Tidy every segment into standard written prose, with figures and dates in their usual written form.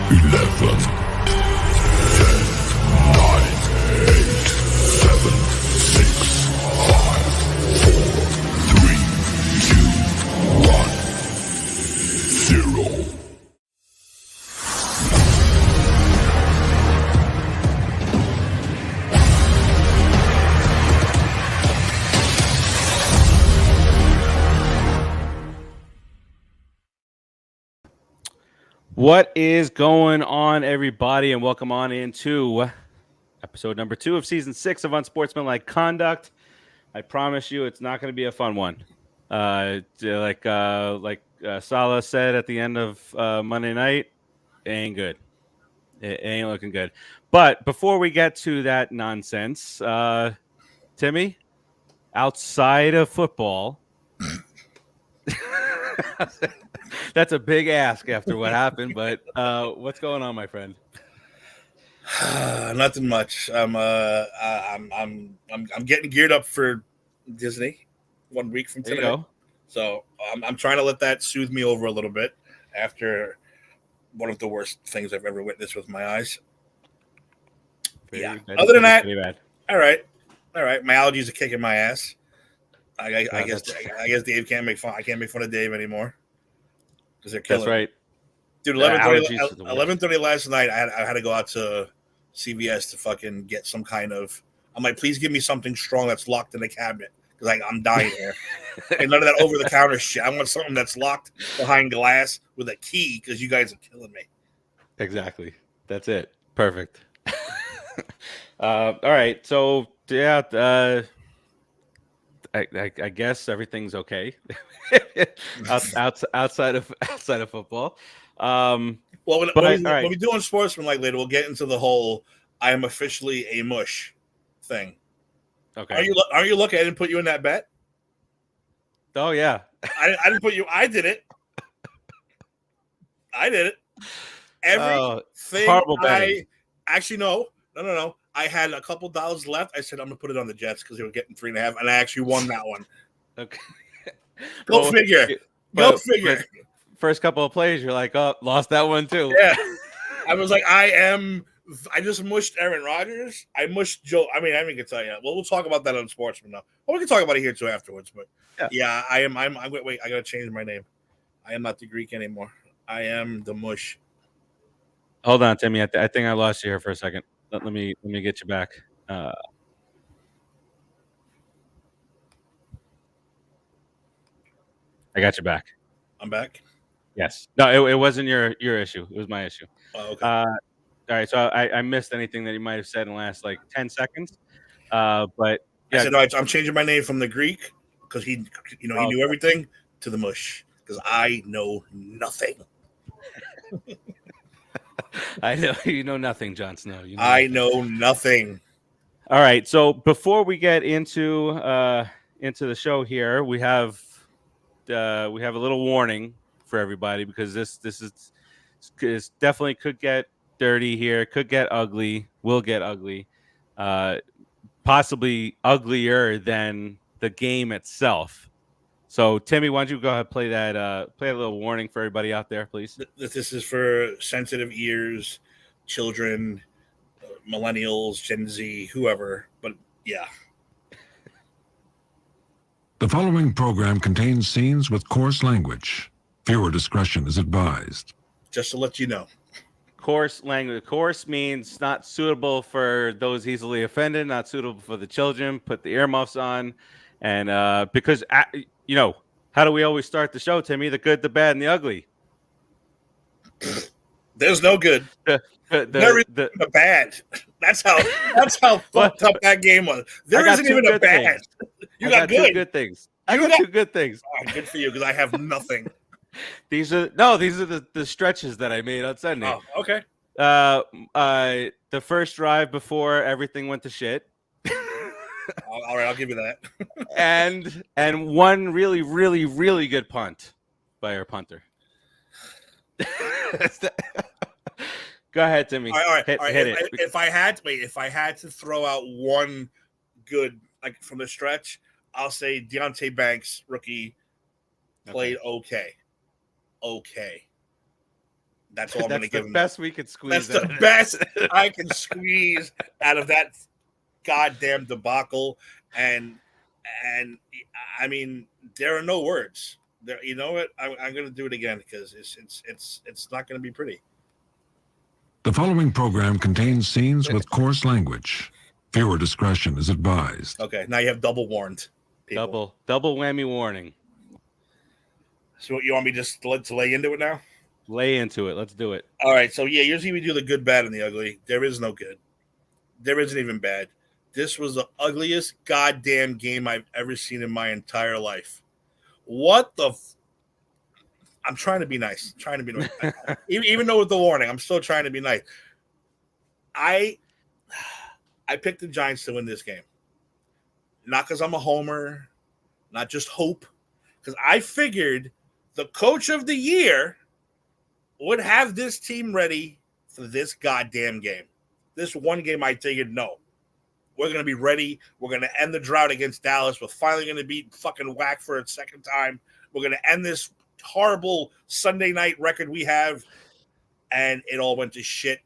11, 10, 9, 8, 7, 6, 5, 4, 3, 2, 1, 0. What is going on, everybody, and welcome on into episode number 2 of season 6 of Unsportsmanlike Conduct. I promise you, it's not going to be a fun one. Like Salah said at the end of Monday night, it ain't good. It ain't looking good. But before we get to that nonsense, Timmy, outside of football. That's a big ask after what happened, but what's going on, my friend? Nothing much. I'm getting geared up for Disney 1 week from There you today. go. So I'm trying to let that soothe me over a little bit after one of the worst things I've ever witnessed with my eyes. Other than that, all right. My allergies are kicking my ass. I guess Dave can't make fun. I can't make fun of Dave anymore because they're killing. That's right, dude. 11:30 last night. I had to go out to CVS to fucking get some kind of. I'm like, please give me something strong that's locked in the cabinet because I'm dying here. And none of that over the counter shit. I want something that's locked behind glass with a key because you guys are killing me. Exactly. That's it. Perfect. All right. So yeah. I guess everything's okay outside of football. When we do on Sportsmanlike later, we'll get into the whole "I am officially a mush" thing. Okay. Are you lucky I didn't put you in that bet? Oh yeah. I didn't put you. I did it. Everything. Horrible betting. Actually no. I had a couple dollars left. I said I'm gonna put it on the Jets because they were getting 3.5, and I actually won that one. Okay. Go figure. First couple of plays, you're like, oh, lost that one too. Yeah. I was like, I just mushed Aaron Rodgers. I mushed Joe. I can tell you. Well, we'll talk about that on Sportsman now. Well, we can talk about it here too afterwards. But yeah, I am. Wait, I gotta change my name. I am not the Greek anymore. I am the mush. Hold on, Timmy. I think I lost you here for a second. Let me get you back. I got you back. I'm back. Yes. No, it wasn't your issue. It was my issue. Oh, okay. All right. So I missed anything that you might have said in the last 10 seconds. But yeah. I said, no, I'm changing my name from the Greek because he knew everything to the mush because I know nothing. I know you know nothing, Jon Snow. I know nothing. All right. So before we get into the show here, we have a little warning for everybody because this is definitely could get dirty here, could get ugly, will get ugly, possibly uglier than the game itself. So, Timmy, why don't you go ahead and play a little warning for everybody out there, please? This is for sensitive ears, children, millennials, Gen Z, whoever. But yeah. The following program contains scenes with coarse language. Viewer discretion is advised. Just to let you know. Coarse language. Coarse means not suitable for those easily offended, not suitable for the children. Put the earmuffs on. And because, how do we always start the show, Timmy? The good, the bad, and the ugly. There's no good. The bad. That's how fucked up that game was. There isn't even a bad. You got good. 2 good things. I got 2 good things. Oh, good for you because I have nothing. These are the stretches that I made on Sunday. Oh, okay. The first drive before everything went to shit. All right, I'll give you that. and one really, really, really good punt by our punter. Go ahead, Timmy. All right. Hit it. If I had to throw out one good from the stretch, I'll say Deontay Banks, rookie, played okay. That's all I'm going to give them. That's the best we could squeeze. That's the best I can squeeze out of that goddamn debacle. And I mean, there are no words. There, you know what? I'm going to do it again because it's not going to be pretty. The following program contains scenes with coarse language. Viewer discretion is advised. Okay, now you have double warned. People. Double whammy warning. So you want me just to lay into it now? Lay into it. Let's do it. All right. So yeah, usually we do the good, bad, and the ugly. There is no good. There isn't even bad. This was the ugliest goddamn game I've ever seen in my entire life. What the? I'm trying to be nice. I'm trying to be nice. even though with the warning, I'm still trying to be nice. I picked the Giants to win this game. Not because I'm a homer, not just hope, because I figured the coach of the year would have this team ready for this goddamn game. This one game, I figured, no. We're going to be ready. We're going to end the drought against Dallas. We're finally going to beat fucking whack for a second time. We're going to end this horrible Sunday night record we have. And it all went to shit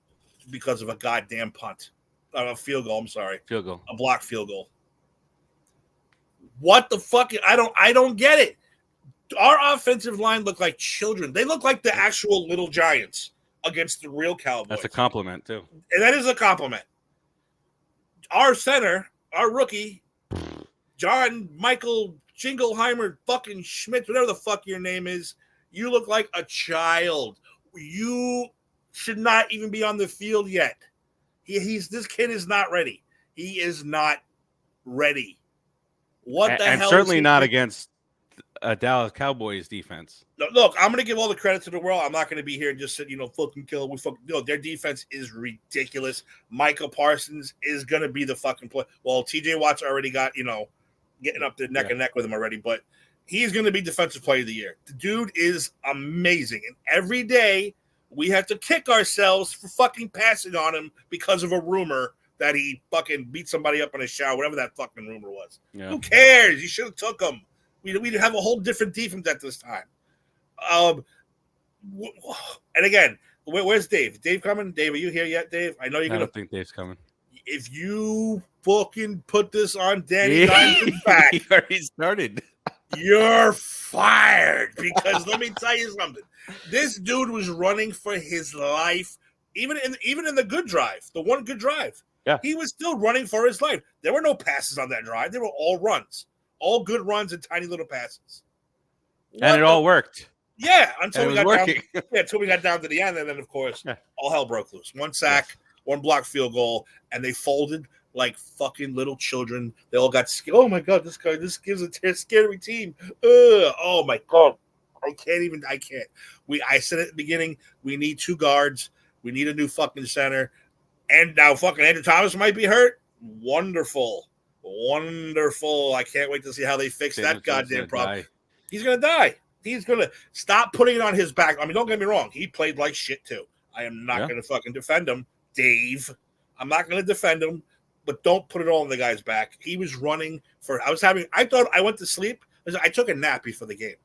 because of a goddamn punt. A field goal, I'm sorry. Field goal. A blocked field goal. What the fuck? I don't get it. Our offensive line looked like children. They look like the actual little Giants against the real Cowboys. That's a compliment, too. And that is a compliment. Our center, our rookie, John Michael Jingleheimer fucking Schmidt, whatever the fuck your name is, you look like a child. You should not even be on the field yet. This kid is not ready. He is not ready. What the hell? And certainly not against a Dallas Cowboys defense. No, look, I'm going to give all the credit to the world. I'm not going to be here and just say, fucking kill. No, their defense is ridiculous. Micah Parsons is going to be the fucking play. Well, TJ Watt's already got, getting up there neck and neck with him already, but he's going to be defensive player of the year. The dude is amazing. And every day we have to kick ourselves for fucking passing on him because of a rumor that he fucking beat somebody up in a shower, whatever that fucking rumor was. Yeah. Who cares? You should have took him. We'd have a whole different defense at this time. And again, where's Dave? Dave coming? Dave, are you here yet, Dave? I know you're going to. I don't think Dave's coming. If you fucking put this on Danny Diamond's back. He already started. You're fired. Because let me tell you something. This dude was running for his life, even in the good drive, the one good drive. Yeah. He was still running for his life. There were no passes on that drive. They were all runs. All good runs and tiny little passes. And it all worked. Yeah, until we got down to the end, and then of course all hell broke loose. One sack, one blocked field goal, and they folded like fucking little children. They all got scared. Oh my god, this gives a scary team. Oh my god, I can't. I said at the beginning, we need 2 guards. We need a new fucking center, and now fucking Andrew Thomas might be hurt. Wonderful. I can't wait to see how they fix that goddamn problem. He's going to die. He's going to stop putting it on his back. I mean, don't get me wrong. He played like shit, too. I am not going to fucking defend him, Dave. I'm not going to defend him, but don't put it all on the guy's back. He was running for – I thought I went to sleep. I took a nap before the game.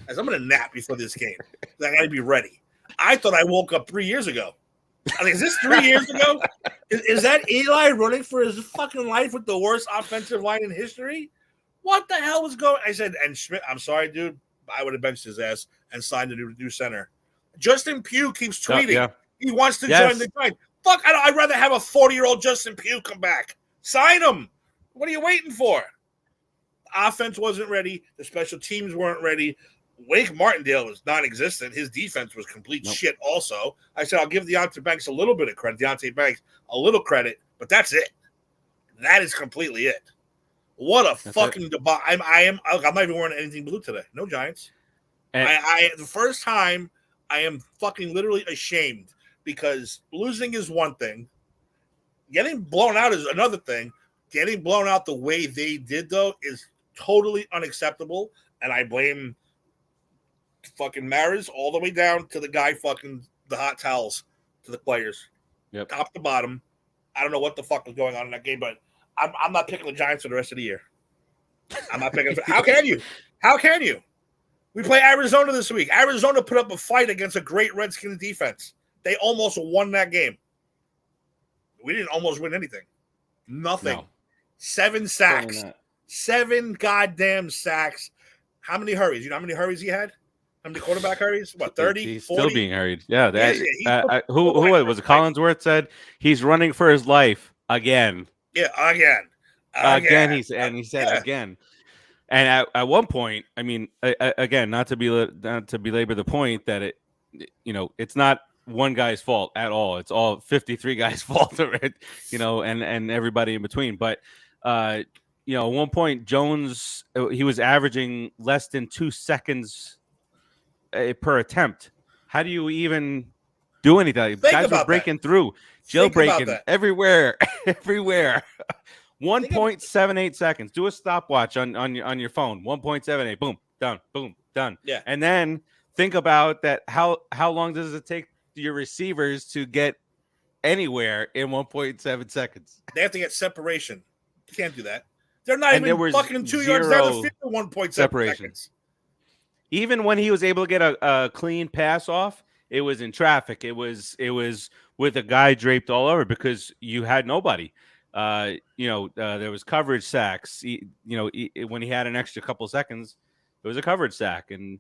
I'm going to nap before this game. I got to be ready. I thought I woke up 3 years ago. I mean, is this 3 years ago? Is that Eli running for his fucking life with the worst offensive line in history? What the hell was going on? I said, and Schmidt, I'm sorry, dude. I would have benched his ass and signed a new center. Justin Pugh keeps tweeting. He wants to join the Giants. Fuck, I'd rather have a 40-year-old Justin Pugh come back. Sign him. What are you waiting for? Offense wasn't ready. The special teams weren't ready. Wake Martindale was non-existent. His defense was complete shit also. I said, I'll give Deontay Banks a little bit of credit. A little credit, but that's it. That is completely it. What a fucking debacle. I'm not even wearing anything blue today. No Giants. And the first time I am fucking literally ashamed because losing is one thing. Getting blown out is another thing. Getting blown out the way they did, though, is totally unacceptable. And I blame fucking Maris all the way down to the guy fucking the hot towels to the players. Yep. Top to bottom. I don't know what the fuck was going on in that game, but I'm not picking the Giants for the rest of the year. I'm not picking. How can you? How can you? We play Arizona this week. Arizona put up a fight against a great Redskins defense. They almost won that game. We didn't almost win anything. Nothing. No. 7 sacks. 7 goddamn sacks. How many hurries? You know how many hurries he had? How many quarterback hurries? What, 30? He's 40? still being hurried. Yeah. Who Was it? Collinsworth said he's running for his life again. Yeah, again. He said again. And at one point, I mean, again, not to belabor the point that it's not one guy's fault at all. It's all 53 guys' fault, right? And everybody in between. But at one point, Jones, he was averaging less than 2 seconds per attempt. How do you even do anything? Guys were breaking through, jailbreaking everywhere. 1.78 seconds. Do a stopwatch on your phone. 1.78. Boom, done. Boom, done. Yeah. And then think about that. How long does it take your receivers to get anywhere in 1.7 seconds? They have to get separation. You can't do that. They're not even fucking 2 yards down the field. 1.7 seconds. Even when he was able to get a clean pass off, it was in traffic. It was with a guy draped all over because you had nobody. There was coverage sacks. When he had an extra couple seconds, it was a coverage sack, and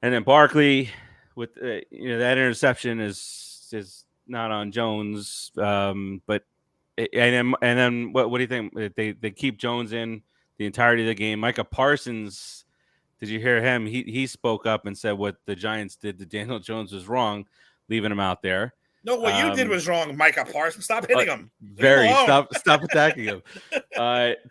then Barkley with that interception is not on Jones, but and then what do you think? They keep Jones in the entirety of the game. Micah Parsons. Did you hear him? He spoke up and said what the Giants did to Daniel Jones was wrong, leaving him out there. No, what you did was wrong, Micah Parsons. Stop hitting him. Stop attacking him.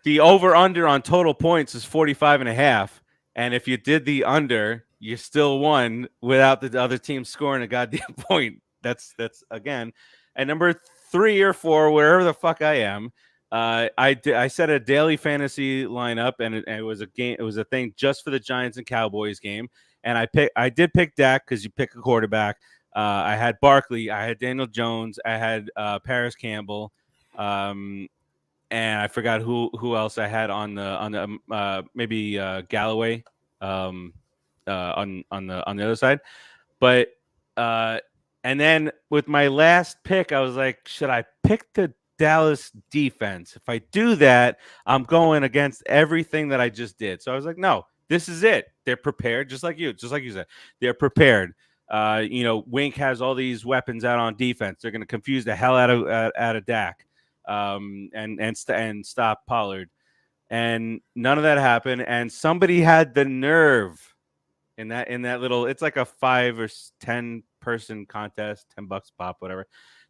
The over-under on total points is 45.5. And if you did the under, you still won without the other team scoring a goddamn point. That's again. And number 3 or 4, wherever the fuck I am, I set a daily fantasy lineup, and it was a game. It was a thing just for the Giants and Cowboys game. And I did pick Dak because you pick a quarterback. I had Barkley, I had Daniel Jones, I had Paris Campbell, and I forgot who else I had on the maybe Galloway on the other side. But and then with my last pick, I was like, should I pick the Dallas defense? If I do that, I'm going against everything that I just did. So I was like, no, this is it. They're prepared, just like you said. They're prepared. Wink has all these weapons out on defense. They're going to confuse the hell out of Dak, and stop Pollard. And none of that happened. And somebody had the nerve in that little. It's like a 5 or 10 person contest, $10 pop, whatever.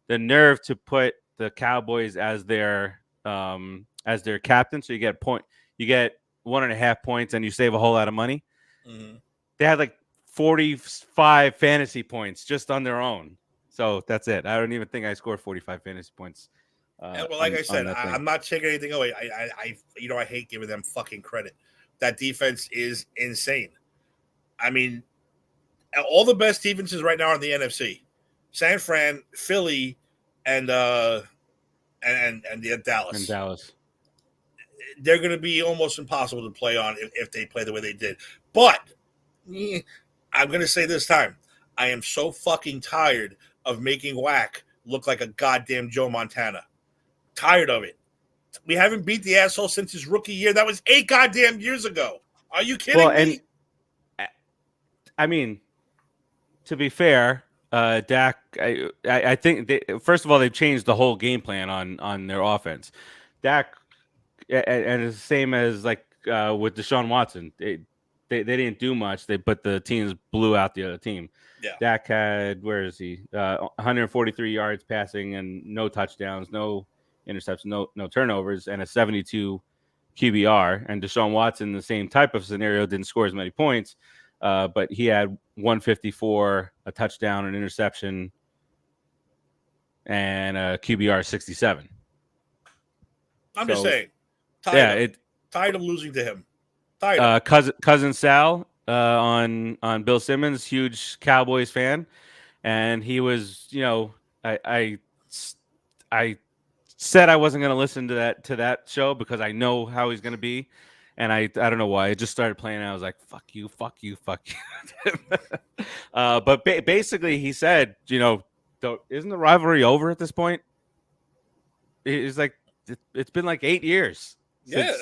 The nerve to put the Cowboys as their captain, so you get 1.5 points, and you save a whole lot of money. Mm-hmm. They had like 45 fantasy points just on their own. So that's it. I don't even think I scored 45 fantasy points. Like I said, I'm not taking anything away. I hate giving them fucking credit. That defense is insane. I mean, all the best defenses right now are in the NFC. San Fran, Philly, and the Dallas. And Dallas. They're going to be almost impossible to play on if they play the way they did. But I'm going to say this time, I am so fucking tired of making Wack look like a goddamn Joe Montana. Tired of it. We haven't beat the asshole since his rookie year. That was 8 goddamn years ago. Are you kidding me? I mean, to be fair, Dak, I think first of all, they've changed the whole game plan on their offense. Dak, and it's the same as like with Deshaun Watson. They didn't do much. But the teams blew out the other team. Yeah. Dak had, where is he? 143 yards passing and no touchdowns, no interceptions, no turnovers, and a 72 QBR. And Deshaun Watson, the same type of scenario, didn't score as many points, but he had 154, a touchdown, an interception, and a QBR 67. I'm just saying. Tired of losing to him. Cousin Sal on Bill Simmons, huge Cowboys fan, and he was, I said I wasn't going to listen to that show because I know how he's going to be, And I don't know why. I just started playing. And I was like, fuck you, fuck you, fuck you. But basically, he said, isn't the rivalry over at this point? It's like it's been like 8 years since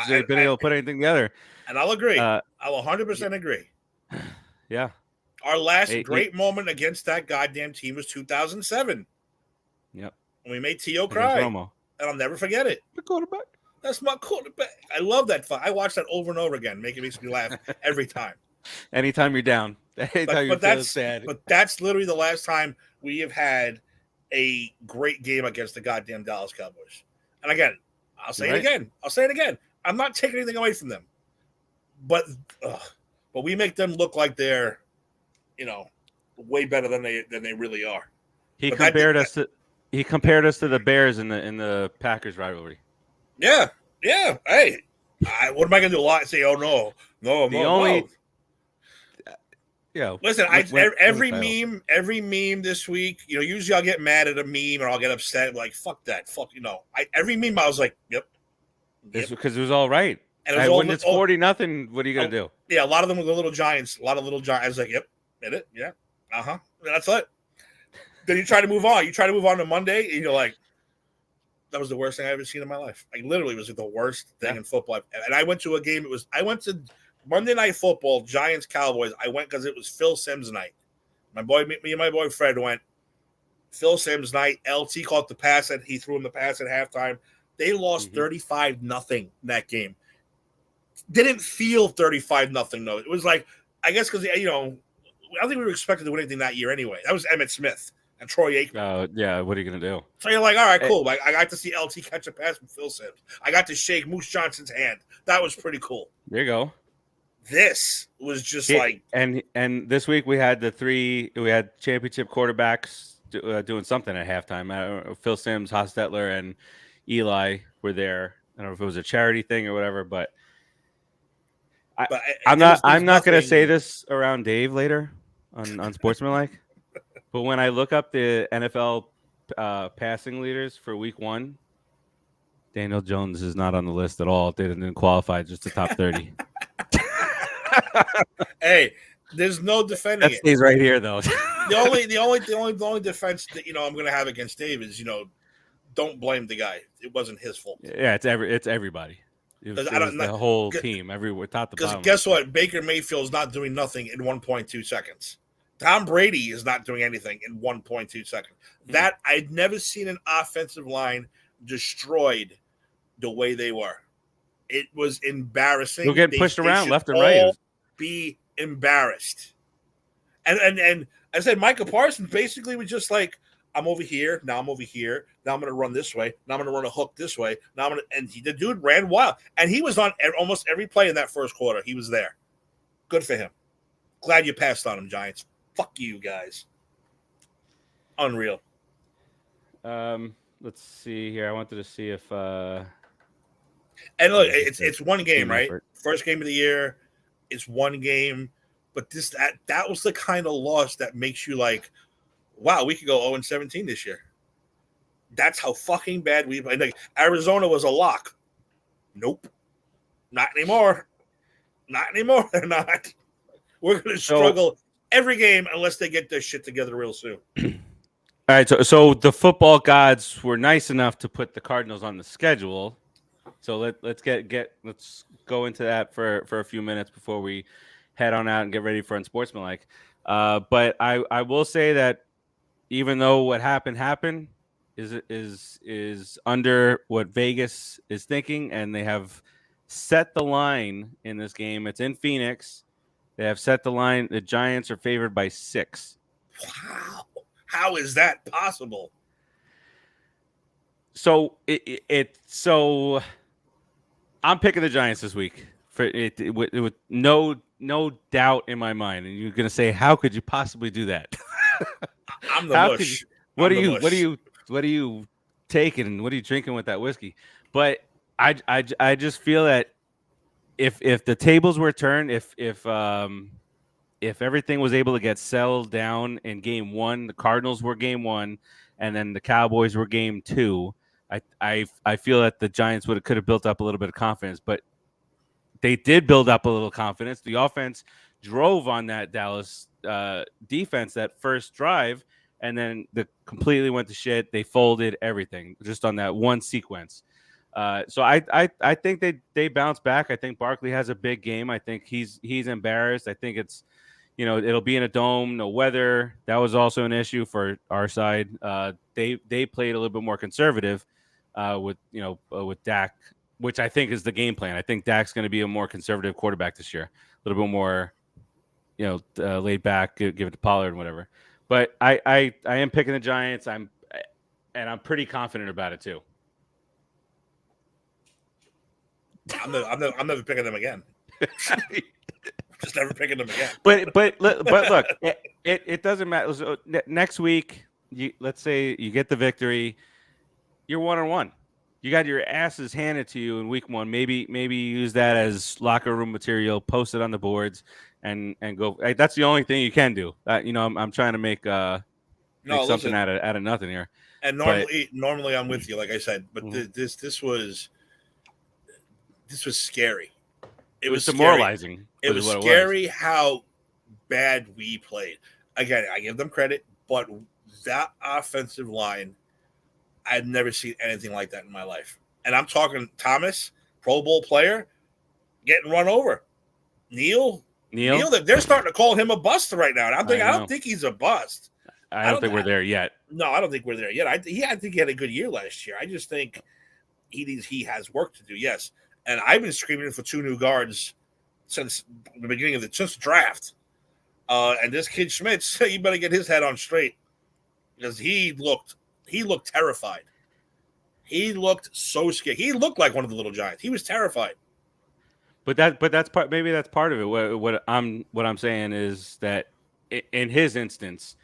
they've been able to put anything together. And I'll agree. I'll 100% agree. Yeah. Our last great moment against that goddamn team was 2007. Yep. And we made T.O. cry. And I'll never forget it. The quarterback. That's my quarterback. I love that fight. I watch that over and over again. Makes me laugh every time. Anytime you're down. Anytime you're feeling sad. But that's literally the last time we have had a great game against the goddamn Dallas Cowboys. And again, I'll say it again. I'm not taking anything away from them. But we make them look like they're, way better than they really are. He compared us to the Bears in the Packers rivalry. Yeah. Hey, what am I gonna do? A lot? Say, oh no. Yeah. Listen, every meme this week. Usually I'll get mad at a meme or I'll get upset. Like, fuck that. Fuck. Every meme I was like, yep. It's because it was all right. And when it's 40-0, what are you gonna do? Yeah, a lot of them were the little Giants. A lot of little Giants. I was like, yep, did it? Yeah. That's it. Then you try to move on. You try to move on to Monday, and you're like, that was the worst thing I've ever seen in my life. Like, literally, it was the worst thing in football. And I went to a game. I went to Monday Night Football, Giants Cowboys. I went because it was Phil Simms night. Me and my boy Fred went. Phil Simms night. LT caught the pass, and he threw him the pass at halftime. They lost 35-0 in that game. Didn't feel 35-0 though. It was like, I guess because I don't think we were expected to win anything that year anyway. That was Emmitt Smith and Troy Aikman. Yeah. What are you gonna do? So you're like, all right, cool. I got to see LT catch a pass from Phil Simms. I got to shake Moose Johnson's hand. That was pretty cool. There you go. This was just and this week we had championship quarterbacks doing something at halftime. I don't know, Phil Simms, Hostetler, and Eli were there. I don't know if it was a charity thing or whatever, but I'm not going to say this around Dave later on Sportsmanlike, but when I look up the NFL passing leaders for Week 1, Daniel Jones is not on the list at all. They didn't qualify, just the top 30. Hey, there's no defending that stays right here though. the only defense that I'm going to have against Dave is don't blame the guy. It wasn't his fault. Yeah, it's everybody. It was the whole team, everywhere, top to bottom. Because guess what? Baker Mayfield's not doing nothing in 1.2 seconds. Tom Brady is not doing anything in 1.2 seconds. That I'd never seen an offensive line destroyed the way they were. It was embarrassing. They're getting pushed around left and right. Be embarrassed. And I said Micah Parsons basically was just like, I'm over here. Now I'm over here. Now I'm going to run this way. Now I'm going to run a hook this way. The dude ran wild. And he was on almost every play in that first quarter. He was there. Good for him. Glad you passed on him, Giants. Fuck you guys. Unreal. Let's see here. I wanted to see if. And look, it's one game, right? First game of the year. It's one game. But that was the kind of loss that makes you like, wow, we could go 0-17 this year. That's how fucking bad we played. Like, Arizona was a lock. Nope. Not anymore. Not anymore. They're not. We're going to struggle every game unless they get their shit together real soon. All right. So the football gods were nice enough to put the Cardinals on the schedule. So let's go into that for a few minutes before we head on out and get ready for Unsportsmanlike. But I will say that even though what happened is under what Vegas is thinking, and they have set the line in this game. It's in Phoenix. They have set the line. The Giants are favored by 6. Wow. How is that possible? So so I'm picking the Giants this week for it with no doubt in my mind. And you're going to say, how could you possibly do that? I'm the bush. What are you taking? What are you drinking with that whiskey? But I just feel that if the tables were turned, if everything was able to get settled down in game 1, the Cardinals were game 1, and then the Cowboys were game 2, I feel that the Giants could have built up a little bit of confidence. But they did build up a little confidence. The offense drove on that Dallas defense that first drive, and then the completely went to shit. They folded everything just on that one sequence. So I think they bounce back. I think Barkley has a big game. I think he's embarrassed. I think it's, it'll be in a dome, no weather. That was also an issue for our side. They played a little bit more conservative with Dak, which I think is the game plan. I think Dak's going to be a more conservative quarterback this year, a little bit more, laid back, give it to Pollard and whatever. But I am picking the Giants. I'm pretty confident about it too. I'm never picking them again. Just never picking them again. But look, it doesn't matter. So next week, let's say you get the victory, you're 1-1. You got your asses handed to you in week 1. Maybe use that as locker room material, post it on the boards, and go. That's the only thing you can do. I'm trying to make something out of nothing here. And normally I'm with you, like I said, but this was scary. It was demoralizing. It was scary how bad we played. Again, I give them credit, but that offensive line, I've never seen anything like that in my life. And I'm talking Thomas, Pro Bowl player, getting run over. Neil, they're starting to call him a bust right now. And I don't think he's a bust. I don't think we're there yet. No, I don't think we're there yet. I think he had a good year last year. I just think he has work to do. Yes. And I've been screaming for 2 new guards since the beginning of the draft. And this kid Schmitz, you better get his head on straight, because he looked terrified. He looked so scared. He looked like one of the little giants. He was terrified. But that's part. Maybe that's part of it. What I'm saying is that in his instance,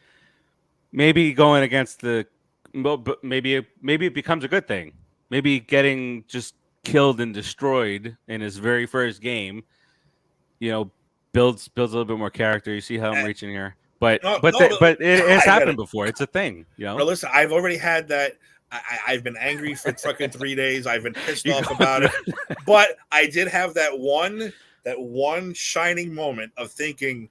maybe going against maybe it becomes a good thing. Maybe getting just killed and destroyed in his very first game, builds a little bit more character. You see how I'm reaching here, but it has happened before. It's a thing, No, listen, I've already had that. I've been angry for fucking 3 days. I've been pissed off about it, but I did have that one shining moment of thinking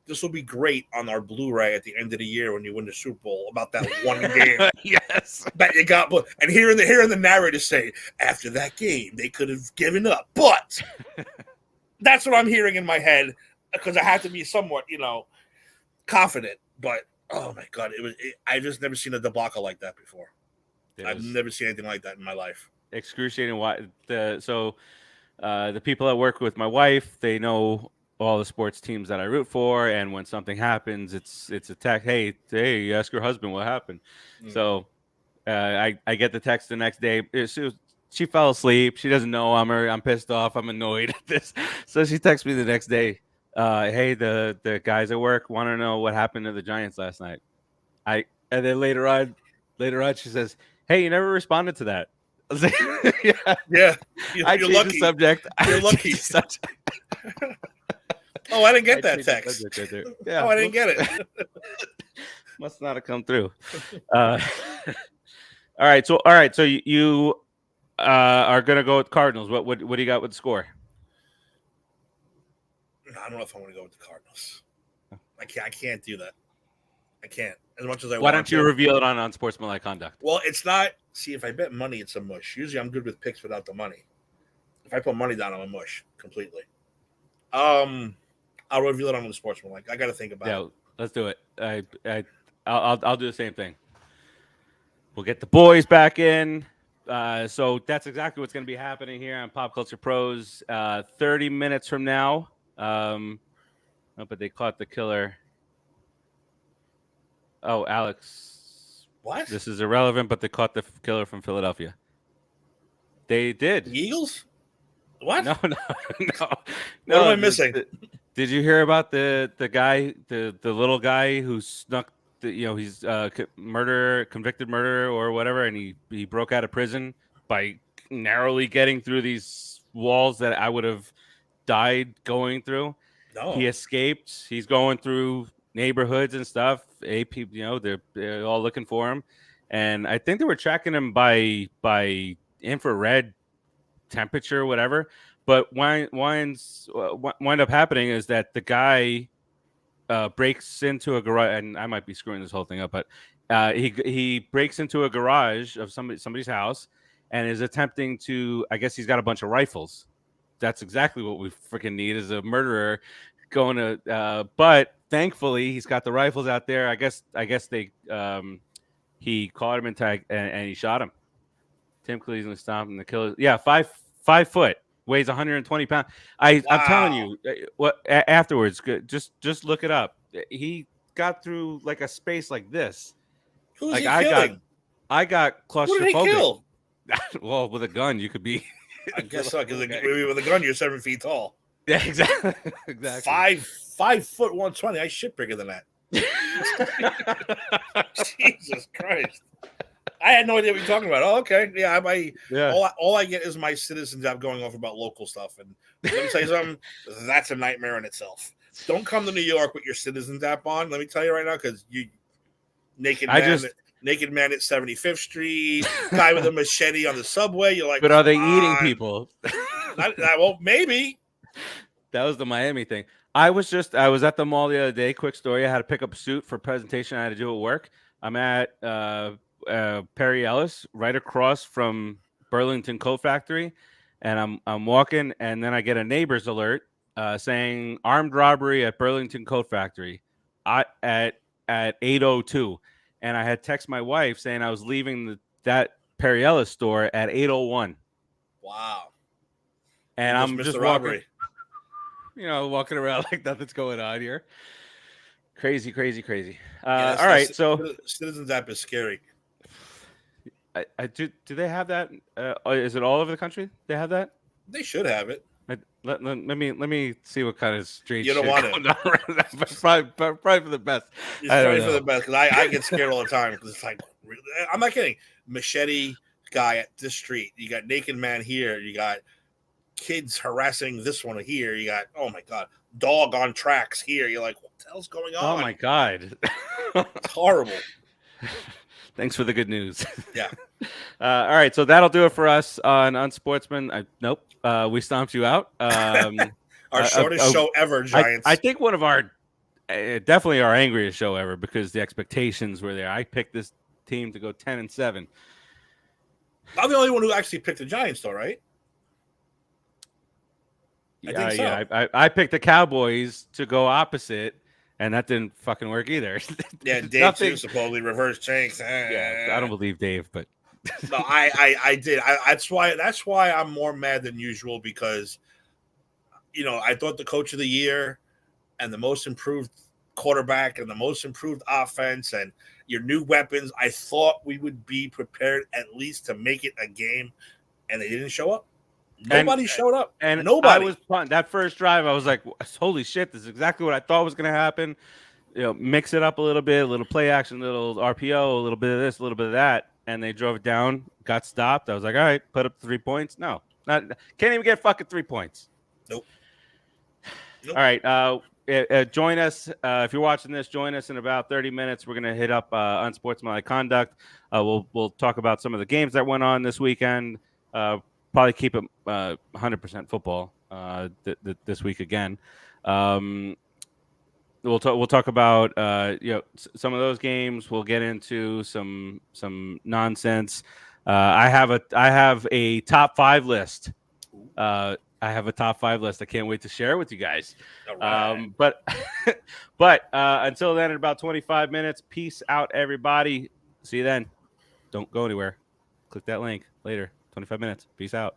this will be great on our Blu-ray at the end of the year when you win the Super Bowl, about that one game. Yes. That you got. And hearing the narrator say, after that game, they could have given up. But that's what I'm hearing in my head, because I had to be somewhat, confident. But, oh, my God, I've just never seen a debacle like that before. I've never seen anything like that in my life. Excruciating. The people that work with my wife, they know all the sports teams that I root for, and when something happens, it's attack. Hey, you ask your husband what happened. Mm-hmm. So I get the text the next day. She fell asleep. She doesn't know I'm pissed off. I'm annoyed at this. So she texts me the next day. Hey, the guys at work want to know what happened to the Giants last night. And then later on, she says, "Hey, you never responded to that." I was like, yeah. You're lucky. The subject. You're lucky. Oh, I didn't get that text. Right, yeah. Oh, I didn't get it. Must not have come through. All right. So you are gonna go with Cardinals. What do you got with the score? I don't know if I want to go with the Cardinals. I can't do that. I can't. As much as I want. Why don't you reveal it on Sportsmanlike Conduct? Well, it's not. See, if I bet money, it's a mush. Usually, I'm good with picks without the money. If I put money down, I'm a mush completely. I'll reveal it on the Sportsmanlike. I got to think about it. Yeah, let's do it. I'll do the same thing. We'll get the boys back in. So that's exactly what's going to be happening here on Pop Culture Pros. 30 minutes from now. But they caught the killer. Oh, Alex. What? This is irrelevant, but they caught the killer from Philadelphia. They did. The Eagles? What? No. What am I missing? Did you hear about the guy, the little guy who snuck? He's convicted murderer or whatever, and he broke out of prison by narrowly getting through these walls that I would have died going through. No. He escaped. He's going through neighborhoods and stuff. AP, they're all looking for him, and I think they were tracking him by infrared temperature, whatever. But wind up happening is that the guy breaks into a garage, and I might be screwing this whole thing up, but he breaks into a garage of somebody's house and is attempting to. I guess he's got a bunch of rifles. That's exactly what we freaking need is a murderer going to. But thankfully, he's got the rifles out there. I guess they he caught him in tag and he shot him. Tim Cleveland stomped him. The killer. Yeah, 5 foot, weighs 120 pounds. I'm telling you, what afterwards? Just look it up. He got through like a space like this. Who's like he killing? I got claustrophobic. Who did he kill? Well, with a gun, you could be. I guess so. Because with a gun, you're 7 feet tall. Yeah, exactly. 5 foot 120. I shit bigger than that. Jesus Christ. I had no idea what you're talking about. Oh, okay. Yeah. All I get is my citizens app going off about local stuff. And let me tell you something, that's a nightmare in itself. Don't come to New York with your citizens app on. Let me tell you right now, because you naked man at 75th Street, guy with a machete on the subway. You're like, but are they eating people? Well, maybe. That was the Miami thing. I was at the mall the other day. Quick story. I had to pick up a suit for a presentation I had to do at work. I'm at Perry Ellis, right across from Burlington Coat Factory, and I'm walking, and then I get a neighbor's alert saying armed robbery at Burlington Coat Factory at 8:02, and I had text my wife saying I was leaving that Perry Ellis store at 8:01. Wow! And I'm just walking, walking around like nothing's going on here. Crazy. All right, so Citizens app is scary. Do they have that? Is it all over the country? They have that? They should have it. Let me see what kind of strange. You don't want it. Probably for the best. It's probably for the best because I get scared all the time because it's like I'm not kidding. Machete guy at this street. You got naked man here. You got kids harassing this one here. You got oh my god, dog on tracks here. You're like, what the hell's going on? Oh my god, it's horrible. Thanks for the good news. Yeah. All right, so that'll do it for us on Unsportsman. Nope. We stomped you out. Our shortest show ever, Giants. I think one of our definitely our angriest show ever because the expectations were there. I picked this team to go 10-7. I'm the only one who actually picked the Giants, though, right? I think so. Yeah. I picked the Cowboys to go opposite. And that didn't fucking work either. Yeah, Dave too, supposedly reverse jinx. Yeah, I don't believe Dave, but no, I did. That's why I'm more mad than usual because, I thought the coach of the year and the most improved quarterback and the most improved offense and your new weapons. I thought we would be prepared at least to make it a game, and they didn't show up. Nobody showed up, and nobody. That first drive, I was like, "Holy shit! This is exactly what I thought was going to happen." Mix it up a little bit, a little play action, a little RPO, a little bit of this, a little bit of that, and they drove it down, got stopped. I was like, "All right, put up 3 points." No, can't even get fucking 3 points. Nope. All right, join us if you're watching this. Join us in about 30 minutes. We're going to hit up unsportsmanlike conduct. We'll talk about some of the games that went on this weekend. Probably keep it 100% football this week again. We'll talk about some of those games. We'll get into some nonsense. I have a top 5 list. I can't wait to share it with you guys. Right. But until then, in about 25 minutes. Peace out, everybody. See you then. Don't go anywhere. Click that link later. 25 minutes. Peace out.